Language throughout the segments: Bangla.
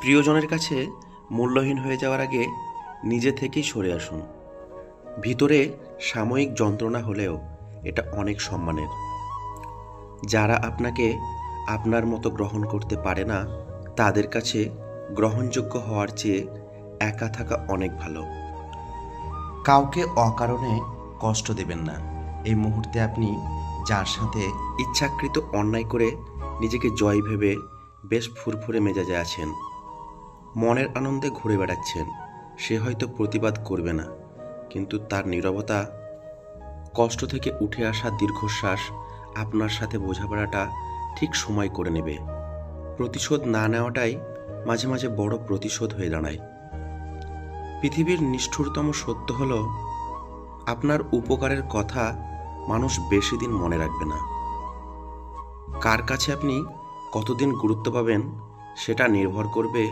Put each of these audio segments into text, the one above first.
প্রিয়জনের কাছে মূল্যহীন হয়ে যাওয়ার আগে নিজে থেকেই সরে আসুন। ভিতরে সাময়িক যন্ত্রণা হলেও এটা অনেক সম্মানের। যারা আপনাকে আপনার মতো গ্রহণ করতে পারে না, তাদের কাছে গ্রহণযোগ্য হওয়ার চেয়ে একা থাকা অনেক ভালো। কাউকে অকারণে কষ্ট দেবেন না। এই মুহূর্তে আপনি যার সাথে ইচ্ছাকৃত অন্যায় করে নিজেকে জয় ভেবে বেশ ফুরফুরে মেজাজে আছেন, মনের আনন্দে ঘুরে বেড়াচ্ছেন, সে হয়তো প্রতিবাদ করবে না, কিন্তু তার নীরবতা, কষ্ট থেকে উঠে আসা দীর্ঘশ্বাস আপনার সাথে বোঝাপড়াটা ঠিক সময় করে নেবে। প্রতিশোধ না নেওয়াটাই মাঝে মাঝে বড় প্রতিশোধ হয়ে দাঁড়ায়। পৃথিবীর নিষ্ঠুরতম সত্য হলো, আপনার উপকারের কথা মানুষ বেশি দিন মনে রাখবে না। কার কাছে আপনি কতদিন গুরুত্ব পাবেন সেটা নির্ভর করবে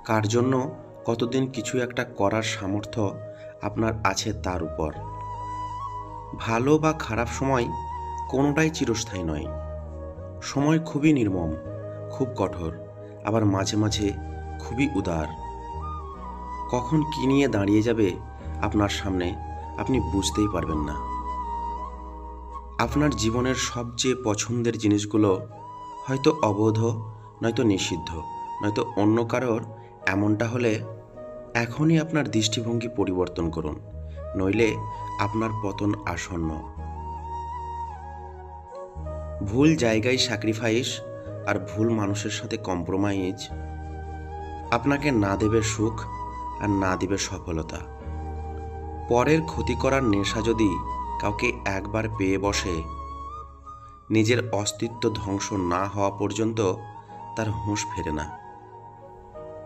কার জন্য কতদিন কিছু একটা করার সামর্থ্য আপনার আছে তার উপর। ভালো বা খারাপ সময় কোনোটাই চিরস্থায়ী নয়। সময় খুবই নির্মম, খুব কঠোর, আবার মাঝে মাঝে খুবই উদার। কখন কী নিয়ে দাঁড়িয়ে যাবে আপনার সামনে আপনি বুঝতেই পারবেন না। আপনার জীবনের সবচেয়ে পছন্দের জিনিসগুলো হয়তো অবৈধ, নয়তো নিষিদ্ধ, নয়তো অন্য কারোর। এমনটা হলে এখনই আপনার দৃষ্টিভঙ্গি পরিবর্তন করুন, নইলে আপনার পতন আসন্ন। ভুল জায়গায় স্যাক্রিফাইস আর ভুল মানুষের সাথে কম্প্রোমাইজ আপনাকে না দেবে সুখ আর না দেবে সফলতা। পরের ক্ষতি করার নেশা যদি কাউকে একবার পেয়ে বসে, নিজের অস্তিত্ব ধ্বংস না হওয়া পর্যন্ত তার হুঁশ ফেরে না।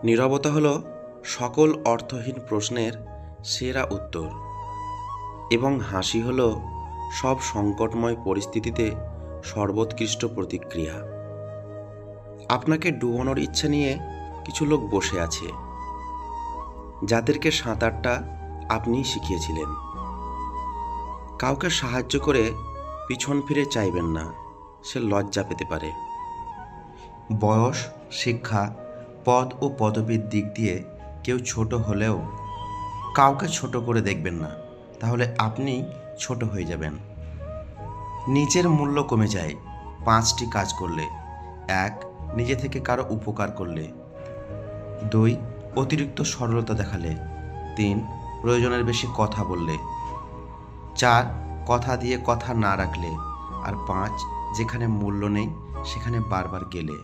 নীরবতা হলো সকল অর্থহীন প্রশ্নের সেরা উত্তর, এবং হাসি হলো সব সংকটময় পরিস্থিতিতে সর্বোৎকৃষ্ট প্রতিক্রিয়া। আপনাকে ডুবানোর ইচ্ছা নিয়ে কিছু লোক বসে আছে, যাদেরকে সাঁতারটা আপনিই শিখিয়েছিলেন। কাউকে সাহায্য করে পিছন ফিরে চাইবেন না, সে লজ্জা পেতে পারে। বয়স, শিক্ষা, পদ ও পদবীর দিক দিয়ে কেউ ছোট হলেও কাউকে ছোট করে দেখবেন না, তাহলে আপনি ছোট হয়ে যাবেন। নিজের মূল্য কমে যায় 5টি কাজ করলে। 1. নিজে থেকে কারো উপকার করলে। 2. অতিরিক্ত সরলতা দেখালে। 3. প্রয়োজনের বেশি কথা বললে। 4. কথা দিয়ে কথা না রাখলে। আর 5. যেখানে মূল্য নেই সেখানে বারবার গেলে।